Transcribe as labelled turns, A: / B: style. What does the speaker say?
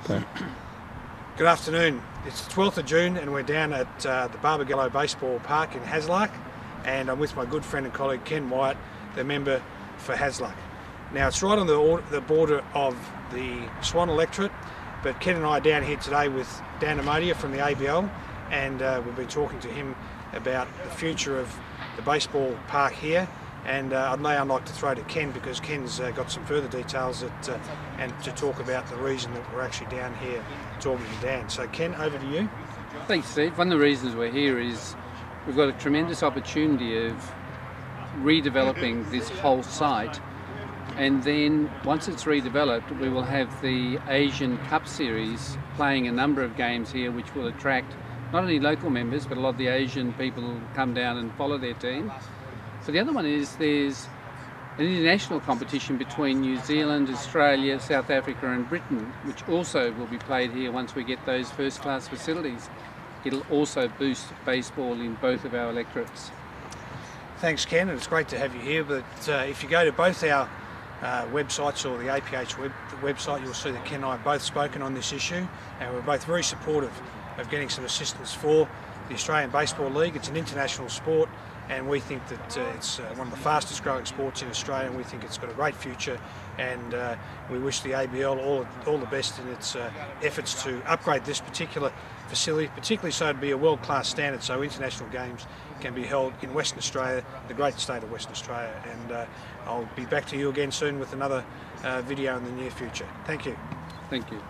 A: Okay.
B: Good afternoon. It's the 12th of June and we're down at the Barbagallo Baseball Park in Hasluck, and I'm with my good friend and colleague Ken Wyatt, the member for Hasluck. Now it's right on the border of the Swan electorate, but Ken and I are down here today with Dan Amodia from the ABL, and we've been talking to him about the future of the baseball park here. And I'd now like to throw to Ken, because Ken's got some further details and to talk about the reason that we're actually down here talking to Dan. So Ken, over to you.
C: Thanks, Steve. One of the reasons we're here is we've got a tremendous opportunity of redeveloping this whole site, and then once it's redeveloped we will have the Asian Cup Series playing a number of games here, which will attract not only local members but a lot of the Asian people who come down and follow their team. So the other one is there's an international competition between New Zealand, Australia, South Africa and Britain, which also will be played here once we get those first-class facilities. It'll also boost baseball in both of our electorates.
B: Thanks Ken, and it's great to have you here, but if you go to both our websites or the APH website, you'll see that Ken and I have both spoken on this issue, and we're both very supportive of getting some assistance for the Australian Baseball League. It's an international sport, and we think that it's one of the fastest growing sports in Australia, and we think it's got a great future, and we wish the ABL all the best in its efforts to upgrade this particular facility, particularly so to be a world-class standard so international games can be held in Western Australia, the great state of Western Australia. And I'll be back to you again soon with another video in the near future. Thank you.
C: Thank you.